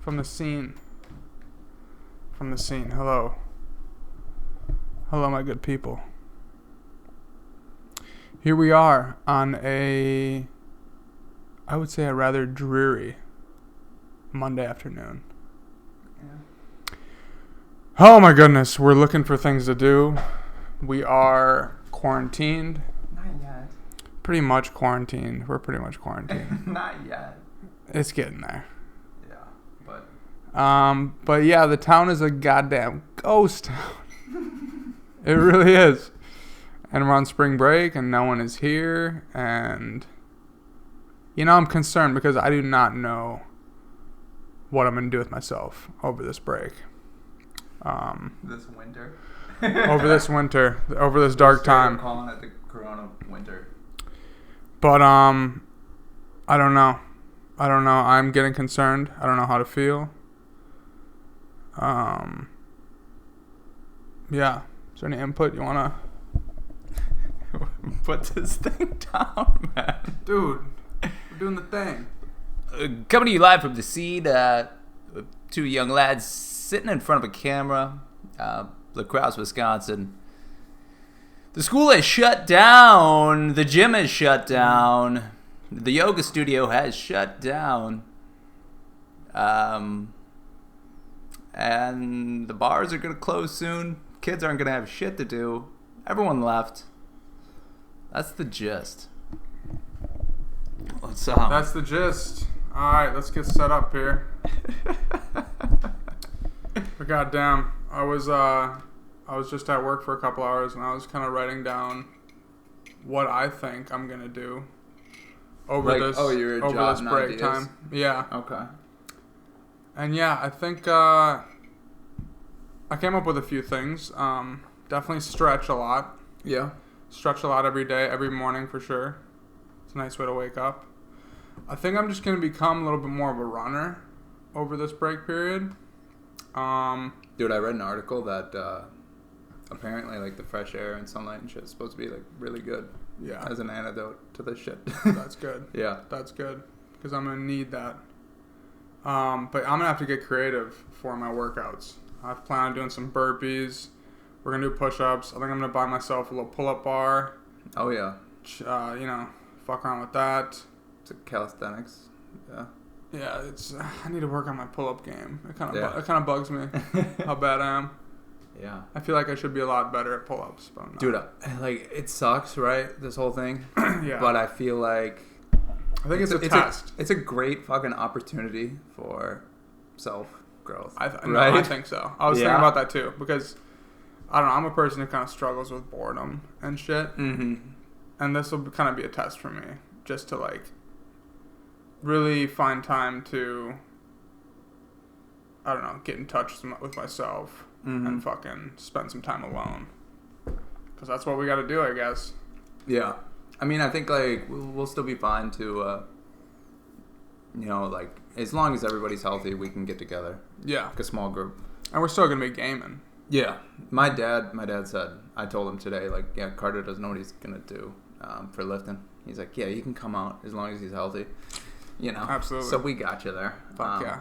from the scene. Hello. Hello, my good people. Here we are on I would say a rather dreary Monday afternoon. Yeah. Oh my goodness, we're looking for things to do. We are quarantined. Not yet. Pretty much quarantined. We're pretty much quarantined. Not yet. It's getting there. Yeah, But yeah, the town is a goddamn ghost town. It really is. And we're on spring break and no one is here. And, I'm concerned because I do not know what I'm going to do with myself over this break. this winter. Over this dark time. I'm calling it the Corona winter. But, I don't know. I'm getting concerned. I don't know how to feel. Yeah. Is there any input you want to... Put this thing down, man. Dude, we're doing the thing. Coming to you live from the scene, two young lads sitting in front of a camera, La Crosse, Wisconsin. The school has shut down. The gym has shut down. The yoga studio has shut down. And the bars are going to close soon. Kids aren't going to have shit to do. Everyone left. That's the gist. What's up? That's the gist. Alright, let's get set up here. But goddamn, I was just at work for a couple hours and I was kind of writing down what I think I'm gonna do over this break ideas? time. Yeah. Okay. And yeah, I think I came up with a few things. Definitely stretch a lot. Yeah. Stretch a lot every day, every morning for sure. It's a nice way to wake up. I think I'm just going to become a little bit more of a runner over this break period. Dude, I read an article that apparently like the fresh air and sunlight and shit is supposed to be like really good. Yeah. As an antidote to this shit. That's good. Yeah. That's good. Because I'm going to need that. But I'm going to have to get creative for my workouts. I plan on doing some burpees. We're going to do push-ups. I think I'm going to buy myself a little pull-up bar. Oh, yeah. Fuck around with that. It's a calisthenics. Yeah. Yeah, I need to work on my pull-up game. It kind Yeah. of bugs me how bad I am. Yeah. I feel like I should be a lot better at pull-ups, but I'm not. Dude, like, it sucks, right? This whole thing. Yeah. But I feel like... I think it's a test. It's a great fucking opportunity for self-growth. No, I think so. I was Yeah. thinking about that too, because, I don't know, I'm a person who kind of struggles with boredom and shit. Mm-hmm. And this will kind of be a test for me, just to, like, really find time to, I don't know, get in touch with myself and fucking spend some time alone. Because that's what we got to do, I guess. Yeah. I mean, I think, like, we'll still be fine to, like, as long as everybody's healthy, we can get together. Yeah. Like a small group. And we're still going to be gaming. Yeah. My dad said, I told him today, like, yeah, Carter doesn't know what he's going to do for lifting. He's like, yeah, you can come out as long as he's healthy. Absolutely. So we got you there. Fuck yeah.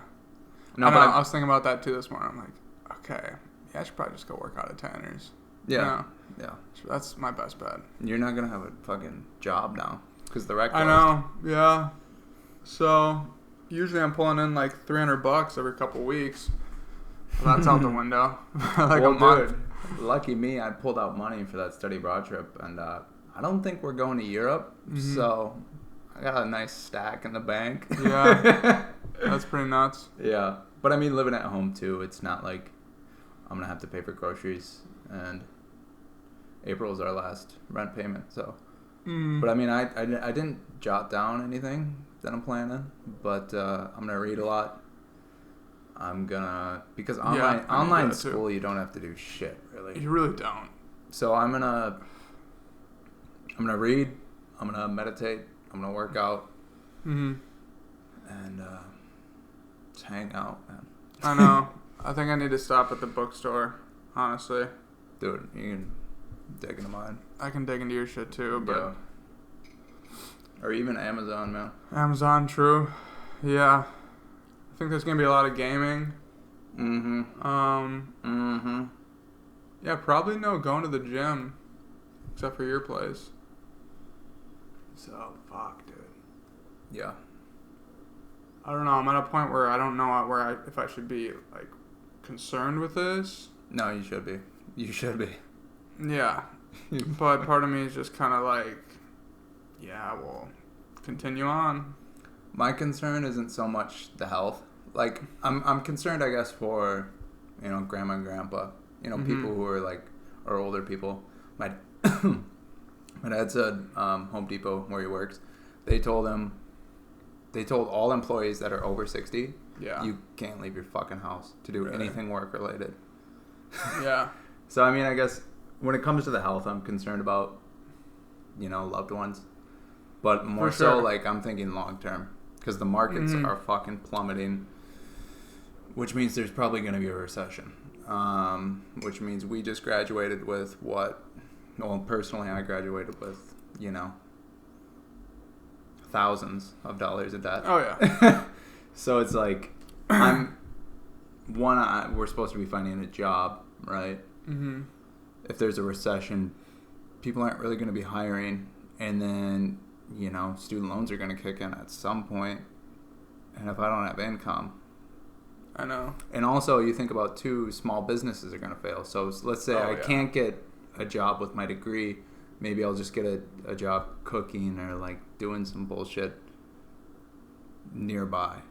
No, I was thinking about that too this morning. I'm like, okay, yeah, I should probably just go work out at Tanner's. Yeah. Yeah. So that's my best bet. You're not going to have a fucking job now because the rec closed. I know, yeah. So, usually I'm pulling in like $300 every couple weeks. Well, that's out the window. Like well, a month. dude, lucky me, I pulled out money for that study abroad trip, and I don't think we're going to Europe, so I got a nice stack in the bank. Yeah, that's pretty nuts. Yeah, but I mean, living at home too, it's not like I'm gonna have to pay for groceries, and April is our last rent payment, so. But I mean, I didn't jot down anything that I'm planning, but I'm gonna read a lot. Because online school, you don't have to do shit, really. You really don't. So I'm gonna read, I'm gonna meditate, I'm gonna work out, and just hang out, man. I know. I think I need to stop at the bookstore, honestly. Dude, you can dig into mine. I can dig into your shit too, but... Yeah. Or even Amazon, man. Amazon, true. Yeah. I think there's gonna be a lot of gaming. Yeah, probably no going to the gym, except for your place. So fuck, dude. Yeah. I don't know. I'm at a point where I don't know if I should be like concerned with this. No, you should be. You should be. Yeah, but part of me is just kind of like, yeah, we'll continue on. My concern isn't so much the health. Like, I'm concerned, I guess, for, you know, grandma and grandpa. You know, people who are like, or older people. My dad said, Home Depot, where he works, they told all employees that are over 60, yeah, you can't leave your fucking house to do anything work related. Yeah. So, I mean, I guess when it comes to the health, I'm concerned about, you know, loved ones. But more so, like, I'm thinking long term. Because the markets are fucking plummeting. Which means there's probably going to be a recession. Which means we just graduated with what? Well, personally, I graduated with, you know, thousands of dollars of debt. Oh, yeah. So it's like, we're supposed to be finding a job, right? Mm-hmm. If there's a recession, people aren't really going to be hiring. And then, you know, student loans are going to kick in at some point. And if I don't have income... I know. And also, you think about, too, small businesses are going to fail. So let's say I can't get a job with my degree. Maybe I'll just get a job cooking or, like, doing some bullshit nearby.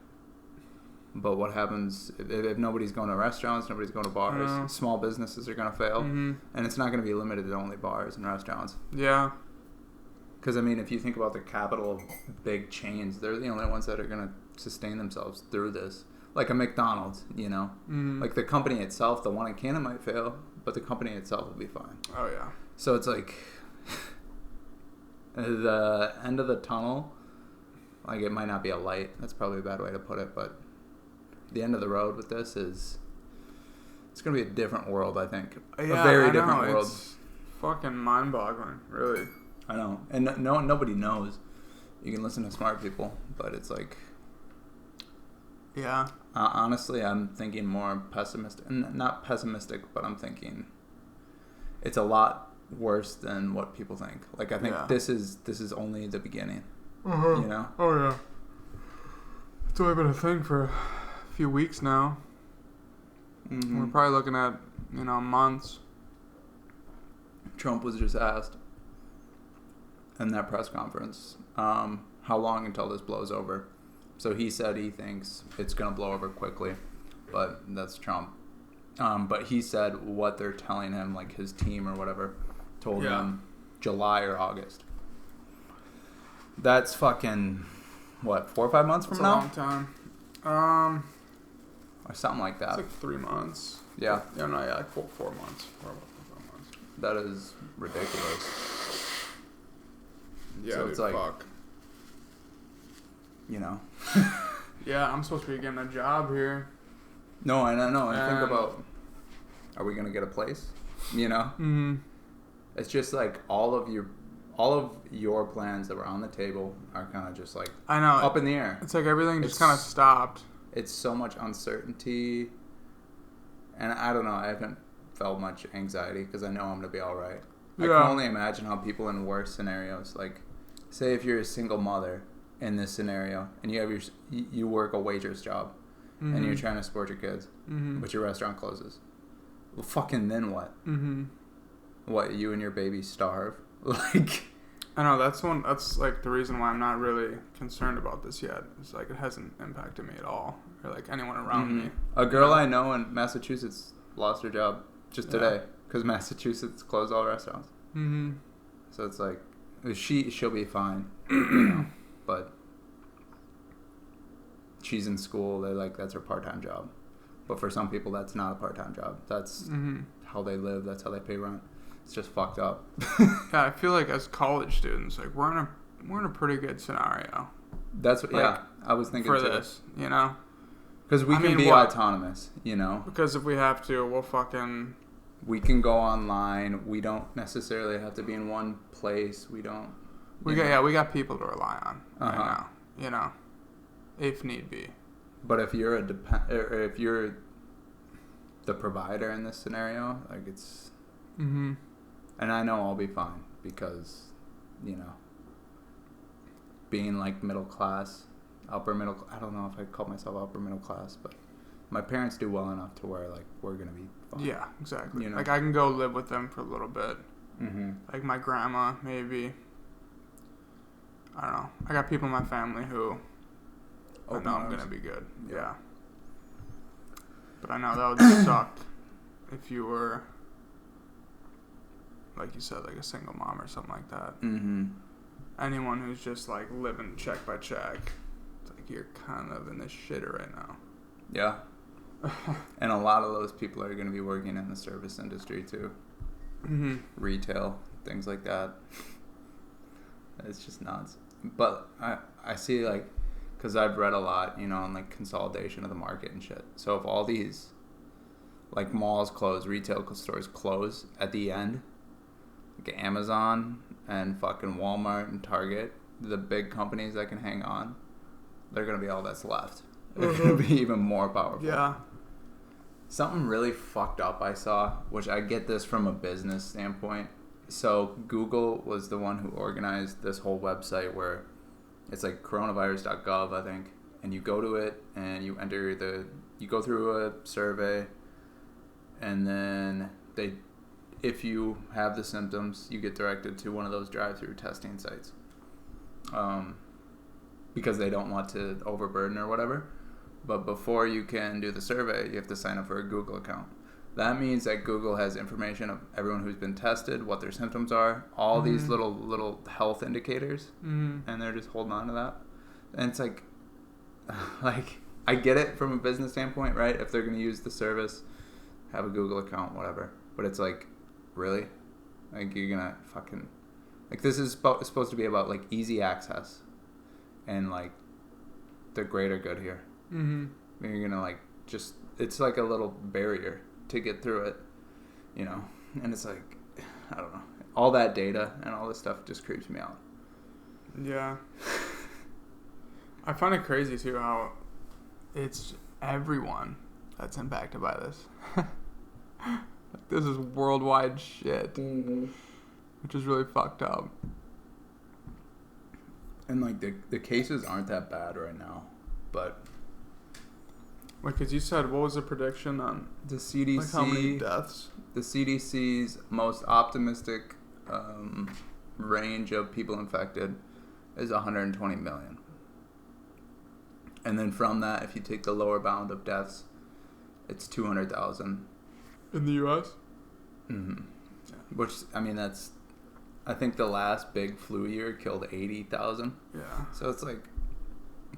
But what happens if nobody's going to restaurants, nobody's going to bars? Small businesses are going to fail. Mm-hmm. And it's not going to be limited to only bars and restaurants. Yeah. Because, I mean, if you think about the capital of big chains, they're the only ones that are going to sustain themselves through this. Like a McDonald's, you know? Mm-hmm. Like the company itself, the one in Canada might fail, but the company itself will be fine. Oh, yeah. So it's like the end of the tunnel, like it might not be a light. That's probably a bad way to put it, but the end of the road with this is, it's going to be a different world, I think. Yeah, a very different world. It's fucking mind-boggling, really. I know. And nobody knows. You can listen to smart people, but it's like... Yeah. Honestly, I'm thinking more pessimistic. Not pessimistic, but I'm thinking it's a lot worse than what people think. Like, I think this is only the beginning. You know? Oh, yeah. It's only been a thing for a few weeks now. Mm-hmm. We're probably looking at, you know, months. Trump was just asked in that press conference, how long until this blows over? So he said he thinks it's going to blow over quickly, but that's Trump. But he said what they're telling him, like his team or whatever, told him July or August. That's fucking, what, 4 or 5 months from now? That's a long time. Or something like that. It's like 3 months. Yeah. Yeah, no, yeah, like 4 months. 4 months. That is ridiculous. Yeah, so dude, it's like, fuck. You know. Yeah, I'm supposed to be getting a job here. No, I know. And think about, are we going to get a place? You know? Mm-hmm. It's just like all of your plans that were on the table are kind of just like I know up in the air. It's like everything just kind of stopped. It's so much uncertainty. And I don't know. I haven't felt much anxiety because I know I'm going to be all right. Yeah. I can only imagine how people in worse scenarios, like say if you're a single mother in this scenario and you work a waitress job and you're trying to support your kids, but your restaurant closes. Well, fucking then what? What, you and your baby starve? Like, I know that's like the reason why I'm not really concerned about this yet. It's like it hasn't impacted me at all, or like anyone around me. A girl I know in Massachusetts lost her job just today because Massachusetts closed all restaurants. So it's like she'll be fine, you know, but she's in school. They're like, that's her part-time job, but for some people that's not a part-time job. That's how they live. That's how they pay rent. It's just fucked up. Yeah, I feel like as college students, like we're in a pretty good scenario. That's what. Like, I was thinking for too. This, you know, because we can be autonomous, you know. Because if we have to, we can go online. We don't necessarily have to be in one place. We got people to rely on right now, you know, if need be. But if you're or if you're the provider in this scenario, like it's, Mm-hmm. and I know I'll be fine because, you know, being like middle class, upper middle, I don't know if I'd call myself upper middle class, but my parents do well enough to where like we're gonna be fine. Yeah, exactly. You know? Like I can go live with them for a little bit. Mm-hmm. Like my grandma, maybe. I don't know. I got people in my family who I know I'm gonna be good. Yeah. But I know that would suck if you were, like you said, like a single mom or something like that. Mm-hmm. Anyone who's just like living check by check, it's like you're kind of in this shitter right now. Yeah. And a lot of those people are going to be working in the service industry too. Mm-hmm. Retail, things like that. It's just nuts. But I see, like, because I've read a lot, you know, on like consolidation of the market and shit. So if all these like malls close, retail stores close at the end, like Amazon and fucking Walmart and Target, the big companies that can hang on, they're going to be all that's left. They're going to be even more powerful. Yeah. Something really fucked up I saw, which I get this from a business standpoint. So Google was the one who organized this whole website where it's like coronavirus.gov, I think, and you go to it and you you go through a survey, and then if you have the symptoms, you get directed to one of those drive-through testing sites, because they don't want to overburden or whatever. But before you can do the survey, you have to sign up for a Google account. That means that Google has information of everyone who's been tested, what their symptoms are, all these little health indicators, and they're just holding on to that. And it's like I get it from a business standpoint, right? If they're going to use the service, have a Google account, whatever. But it's like, really? Like, you're going to fucking... Like, this is supposed to be about, like, easy access and, like, the greater good here. Mm-hmm. You're going to, like, just... It's like a little barrier to get through it, you know? And it's like, I don't know. All that data and all this stuff just creeps me out. Yeah. I find it crazy, too, how it's everyone that's impacted by this. Like, this is worldwide shit, which is really fucked up. And, like, the cases aren't that bad right now, but... Like, because you said, what was the prediction on the CDC? like how many deaths? The CDC's most optimistic range of people infected is 120 million. And then from that, if you take the lower bound of deaths, it's 200,000. In the U.S.? Mm-hmm. Which, I mean, that's... I think the last big flu year killed 80,000. Yeah. So it's like...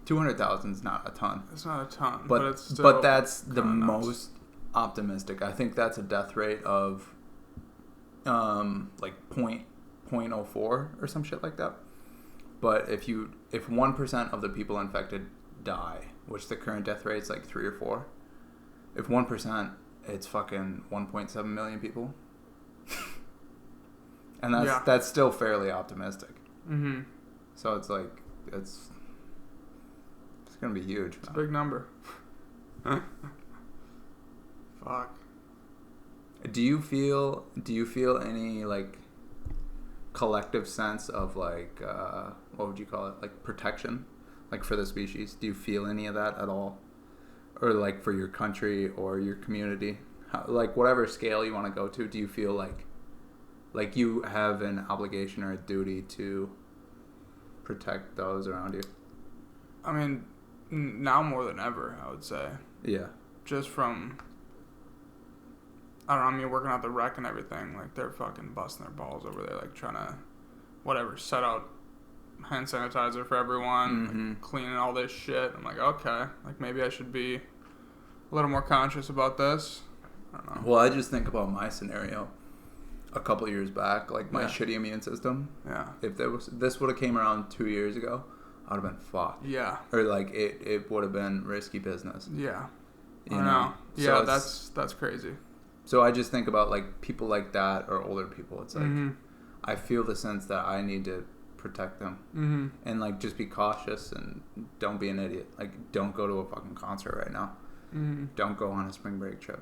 200,000 is not a ton. It's not a ton, but it's still but that's the nuts. most optimistic. I think that's a death rate of like 0.04 or some shit like that. But if 1% of the people infected die, which the current death rate is like 3 or 4, if 1%, it's fucking 1.7 million people. And that's still fairly optimistic. Mm-hmm. So it's like it's gonna be huge. It's a big number. Fuck. Do you feel any like collective sense of like what would you call it, like protection, like for the species? Do you feel any of that at all, or like for your country or your community, like whatever scale you want to go to? Do you feel like you have an obligation or a duty to protect those around you? I mean, now more than ever, I would say. Yeah. Just from, I don't know, I mean, working out the rec and everything, like, they're fucking busting their balls over there, like, trying to, whatever, set out hand sanitizer for everyone, like, cleaning all this shit. I'm like, okay, like, maybe I should be a little more conscious about this. I don't know. Well, I just think about my scenario a couple of years back, like, my shitty immune system. Yeah. If this would have came around 2 years ago, I would have been fucked. Yeah. Or, like, it would have been risky business. Yeah. You I know. Yeah, that's crazy. So I just think about, like, people like that or older people. It's like, Mm-hmm. I feel the sense that I need to protect them. Mm-hmm. And, like, just be cautious and don't be an idiot. Like, don't go to a fucking concert right now. Mm-hmm. Don't go on a spring break trip.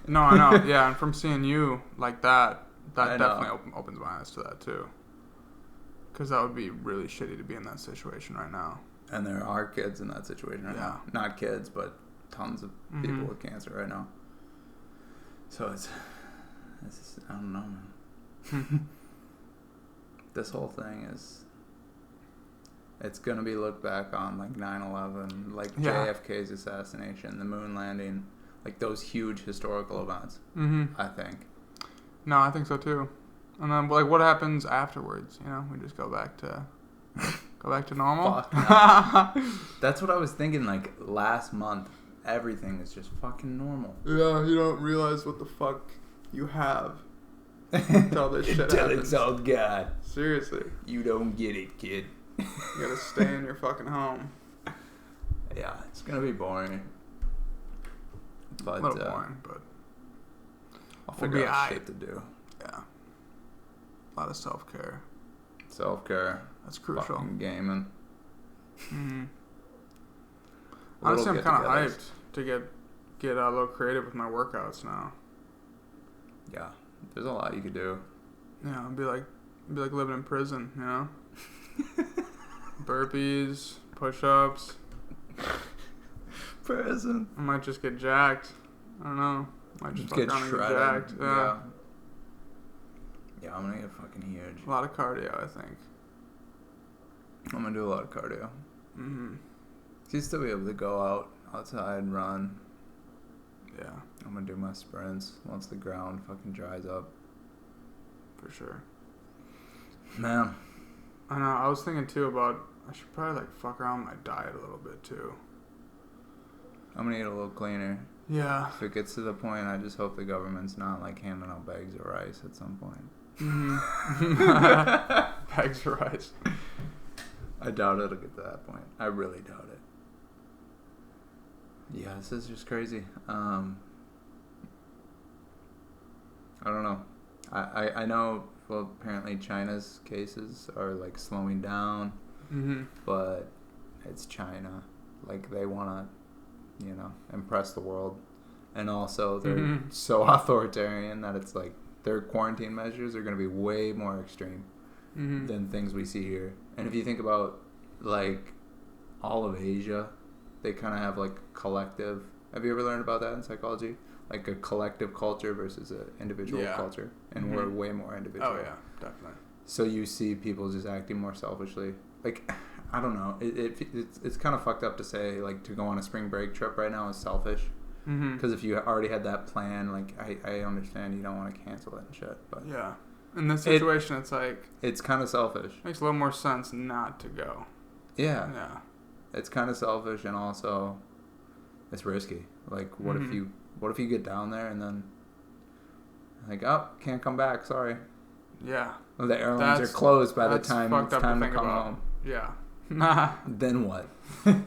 No, I know. Yeah, and from seeing you like that I definitely opens my eyes to that, too. Because that would be really shitty to be in that situation right now. And there are kids in that situation right now. Not kids, but tons of people with cancer right now. So it's I don't know, man. This whole thing is, it's going to be looked back on like 9/11, like JFK's assassination, the moon landing, like those huge historical events, I think. No, I think so too. And then, like, what happens afterwards? You know, we just go back to normal. Fuck no. That's what I was thinking. Like last month, everything is just fucking normal. Yeah, you don't realize what the fuck you have until this shit Until happens. it's all gone. Seriously, You don't get it, kid. you gotta stay in your fucking home. Yeah, it's gonna be boring. But A little boring, but I'll we'll figure be out aight. shit to do. Yeah, a lot of self-care. Self-care. That's crucial. Fucking gaming. Mm-hmm. Little Honestly, I'm kind of get-togethers. hyped to get a little creative with my workouts now. Yeah, there's a lot you could do. Yeah, it'd be like living in prison, you know? Burpees, push-ups. Prison. I might just get jacked. I don't know. Might just fuck Get around and shredded. get jacked. Yeah. Yeah, I'm gonna get fucking huge. A lot of cardio, I think. I'm gonna do a lot of cardio. Mm-hmm. You still be able to go outside and run. Yeah, I'm gonna do my sprints once the ground fucking dries up. for sure. Man. I know. I was thinking too about I should probably like fuck around with my diet a little bit too. I'm gonna eat a little cleaner. Yeah. If it gets to the point, I just hope the government's not like handing out bags of rice at some point. Mm-hmm. Bags of rice. I doubt it'll get to that point. I really doubt it. Yeah, this is just crazy. I don't know. I know, well, apparently China's cases are like slowing down, but it's China. Like they want to, impress the world. And also they're so authoritarian that it's like their quarantine measures are going to be way more extreme than things we see here. And if you think about like all of Asia, they kind of have like collective. Have you ever learned about that in psychology? Like a collective culture versus an individual culture. And we're way more individual. Oh, yeah, definitely. So you see people just acting more selfishly. Like, I don't know. It's kind of fucked up to say, like, to go on a spring break trip right now is selfish. Because if you already had that plan, like, I understand you don't want to cancel it and shit. But yeah. In this situation, it's like... It's kind of selfish. Makes a little more sense not to go. Yeah. Yeah. It's kind of selfish and also it's risky. Like, what if you get down there and then, like, oh, can't come back, sorry. Yeah. Well, the airlines are closed by the time it's time to come about. home. Yeah. Then what? Then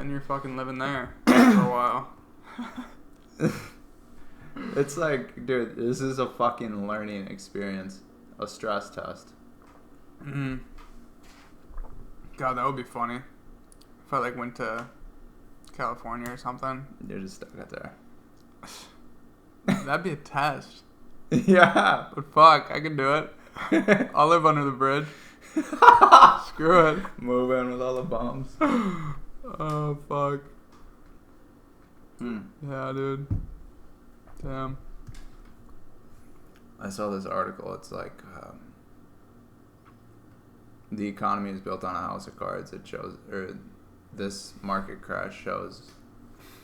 you're fucking living there for a while. It's like, dude, this is a fucking learning experience. A stress test. God, that would be funny. If I, like, went to California or something. You're just stuck out there. That'd be a test. Yeah. But fuck, I can do it. I'll live under the bridge. Screw it. Move in with all the bums. Oh, fuck. Yeah, dude. Damn. I saw this article. It's like the economy is built on a house of cards. It shows, or this market crash shows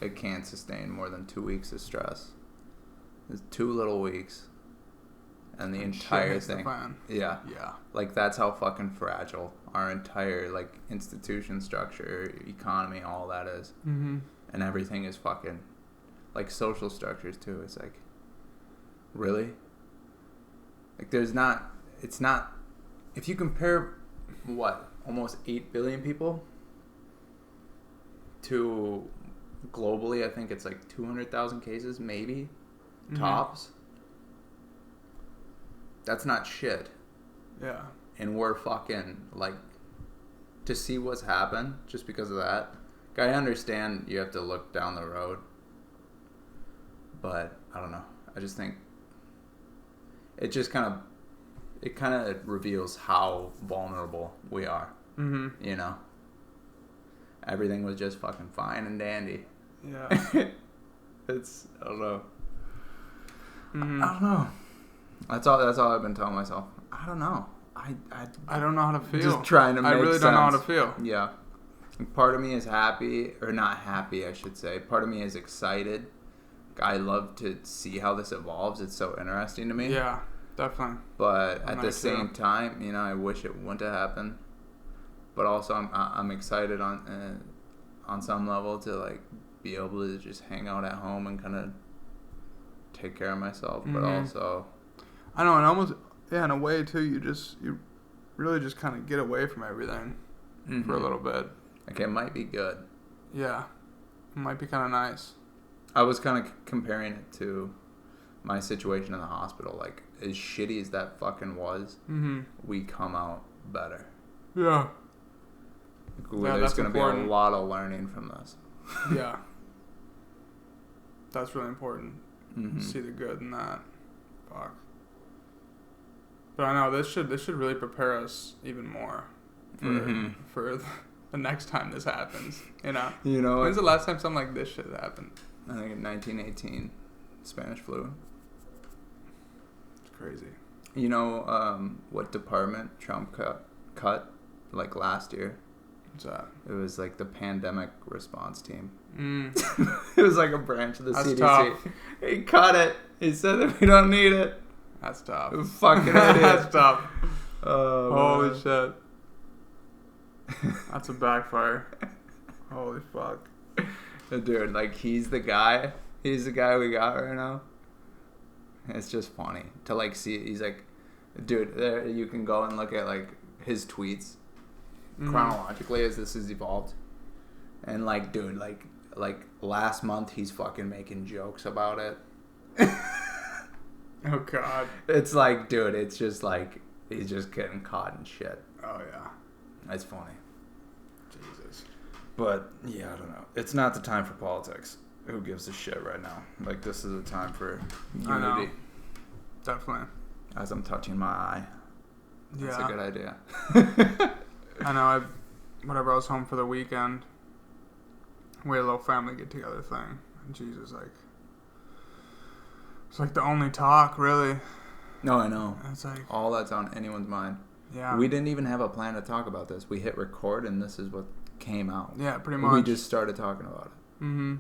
it can't sustain more than 2 weeks of stress. It's 2 little weeks, and the entire thing. Yeah. Like that's how fucking fragile our entire like institution structure, economy, all that is. And everything is fucking, like social structures too. It's like, really? Like it's not, if you compare, almost 8 billion people to globally, I think it's like 200,000 cases, maybe, tops. That's not shit. Yeah. and we're fucking, like, to see what's happened just because of that. I understand you have to look down the road, but I don't know. I just think it just kind of reveals how vulnerable we are. Mm-hmm. You know, everything was just fucking fine and dandy. Yeah. I don't know. Mm-hmm. I don't know. That's all I've been telling myself. I don't know. I don't know how to feel. Just trying to make I really sense. don't know how to feel. Yeah. Part of me is happy, or not happy, I should say. Part of me is excited. I love to see how this evolves. It's so interesting to me. Yeah, definitely. But at the same time, you know, I wish it wouldn't have happened. But also, I'm excited on some level to, like, be able to just hang out at home and kind of take care of myself. Mm-hmm. But also, I know, and almost, yeah, in a way too. You really just kind of get away from everything for a little bit. Like, it might be good. Yeah, it might be kind of nice. I was kind of comparing it to my situation in the hospital. Like, as shitty as that fucking was, we come out better. Yeah. There's going to be a lot of learning from this. Yeah. That's really important. See the good in that. Fuck. But I know this should really prepare us even more for the next time this happens. You know. When's the last time something like this shit happened? I think in 1918, Spanish flu. It's crazy. You know what department Trump cut like last year? What's that? It was like the pandemic response team. Mm. It was like a branch of the That's CDC. tough. He cut it. He said that we don't need it. That's tough. Fucking idiot. That's tough. Oh, holy man. shit. That's a backfire. Holy fuck. Dude, like, he's the guy we got right now. It's just funny to, like, see. He's like, dude, there, you can go and look at, like, his tweets chronologically as this has evolved. And, like, dude, like last month he's fucking making jokes about it. Oh, God. It's like, dude, it's just like he's just getting caught in shit. Oh, yeah. It's funny. Jesus. But, yeah, I don't know. It's not the time for politics. Who gives a shit right now? Like, this is a time for unity. I know. Definitely. As I'm touching my eye. That's a good idea. I know. Whenever I was home for the weekend, we had a little family get-together thing. And Jesus, like... It's like the only talk, really. No, I know. It's like... all that's on anyone's mind. Yeah. We didn't even have a plan to talk about this. We hit record, and this is what came out. Yeah, pretty much. We just started talking about it. Mm-hmm.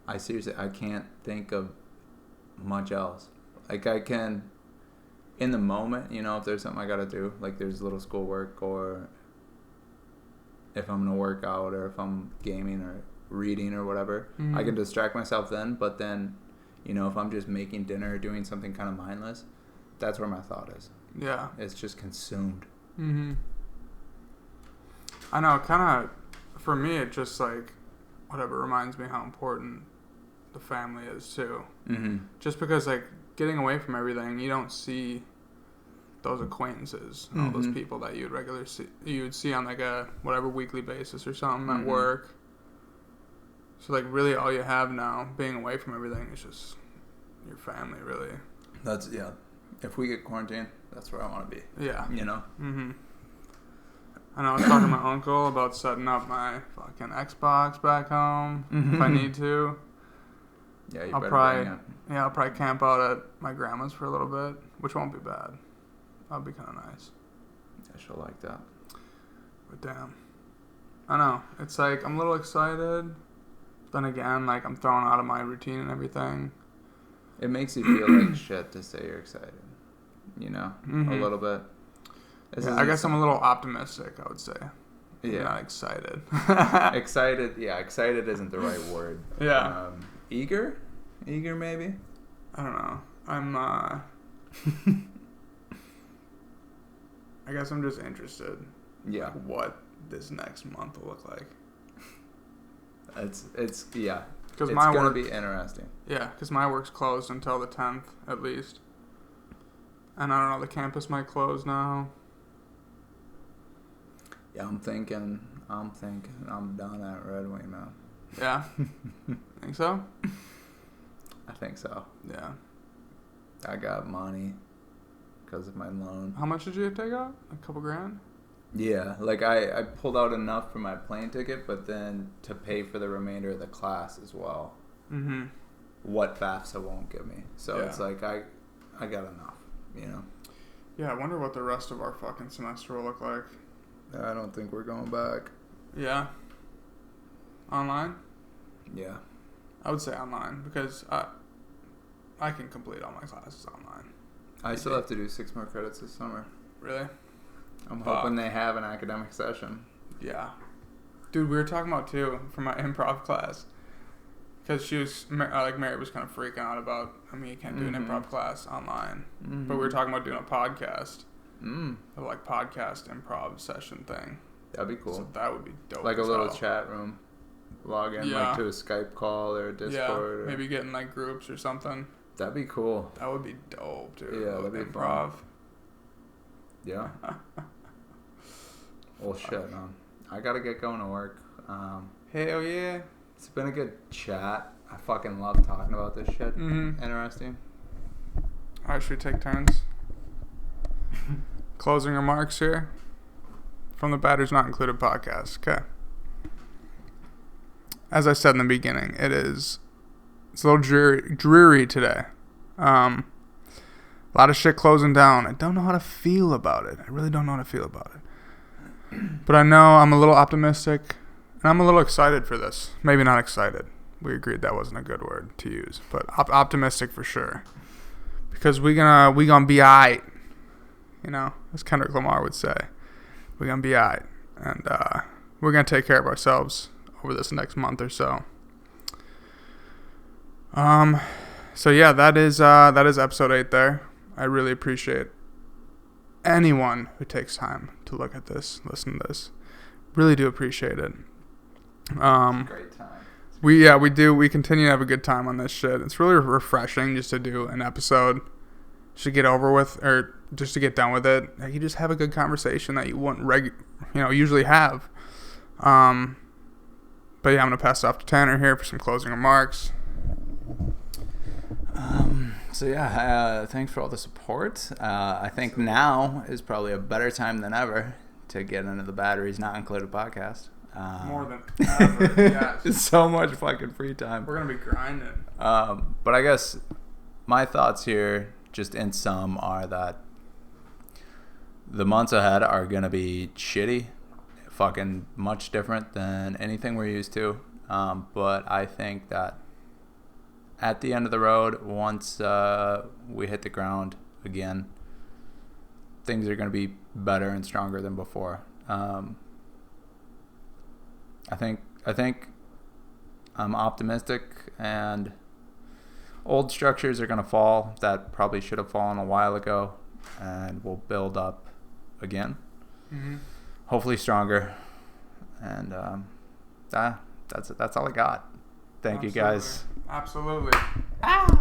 I can't think of much else. Like, I can, in the moment, you know, if there's something I gotta do, like there's little schoolwork, or if I'm gonna work out, or if I'm gaming or reading or whatever, I can distract myself then. But then, you know, if I'm just making dinner or doing something kind of mindless, that's where my thought is. Yeah. It's just consumed. Mm-hmm. I know, kind of, for me, it just, like, whatever, reminds me how important the family is, too. Mm-hmm. Just because, like, getting away from everything, you don't see those acquaintances, all those people that you would see on, like, a whatever weekly basis or something at work. So, like, really all you have now, being away from everything, is just your family, really. That's, yeah. If we get quarantined, that's where I want to be. Yeah. You know? Mm-hmm. I know, I was talking to my uncle about setting up my fucking Xbox back home if I need to. Yeah, I'll probably camp out at my grandma's for a little bit, which won't be bad. That'll be kind of nice. I sure like that. But damn. I know. It's like, I'm a little excited. Then again, like, I'm thrown out of my routine and everything. It makes you feel like shit to say you're excited. You know? A little bit. Yeah, I guess I'm a little optimistic, I would say. Yeah. Not excited. Excited isn't the right word. Yeah. Eager? Eager, maybe? I don't know. I'm, I guess I'm just interested. Yeah. What this next month will look like. It's yeah. Because it's going to be interesting. Yeah, because my work's closed until the 10th, at least. And I don't know, the campus might close now. Yeah, I'm thinking I'm done at Red Wing now. Yeah? Think so? I think so. Yeah. I got money because of my loan. How much did you take out? A couple grand? Yeah, like I pulled out enough for my plane ticket, but then to pay for the remainder of the class as well. Mm-hmm. What FAFSA won't give me. So Yeah. it's like I got enough, you know? Yeah, I wonder what the rest of our fucking semester will look like. I don't think we're going back. Yeah? Online? Yeah. I would say online because I can complete all my classes online. I still have to do 6 more credits this summer. Really? I'm hoping they have an academic session. Yeah. Dude, we were talking about, too, for my improv class. Because she was, Mary was kind of freaking out about, you can't do an improv class online. Mm-hmm. But we were talking about doing a podcast. A, podcast improv session thing. That'd be cool. So that would be dope. Like a little chat room. Log in, to a Skype call or a Discord. Yeah, or maybe get in, groups or something. That'd be cool. That would be dope, dude. Yeah, that'd be improv. Fun. Yeah. Well, shit, man. I gotta get going to work. Hell yeah. It's been a good chat. I fucking love talking about this shit. Mm-hmm. Interesting. Alright, should we take turns? Closing remarks here from the Batteries Not Included podcast. Okay. As I said in the beginning, it's a little dreary today. A lot of shit closing down. I don't know how to feel about it. I really don't know how to feel about it. But I know I'm a little optimistic, and I'm a little excited for this. Maybe not excited. We agreed that wasn't a good word to use, but optimistic for sure. Because we gonna be alright. You know, as Kendrick Lamar would say, we're gonna be alright, and we're gonna take care of ourselves over this next month or so. So yeah, that is episode 8 there. I really appreciate anyone who takes time to look at this, listen to this. Really do appreciate it. Great time. We continue to have a good time on this shit. It's really refreshing just to do an episode, just to get over with, or just to get done with it. You just have a good conversation that you wouldn't usually have. But yeah, I'm gonna pass it off to Tanner here for some closing remarks. So yeah, thanks for all the support. I think now is probably a better time than ever to get into the Batteries Not Included podcast. More than ever, yes. It's so much fucking free time. We're gonna be grinding. But I guess my thoughts here, just in sum, are that the months ahead are gonna be shitty, fucking much different than anything we're used to. But I think that at the end of the road, once we hit the ground again, things are going to be better and stronger than before. I think I'm optimistic, and old structures are going to fall that probably should have fallen a while ago, and we'll build up again. Mm-hmm. Hopefully stronger, and that's all I got. Thank you guys. Absolutely. Ah!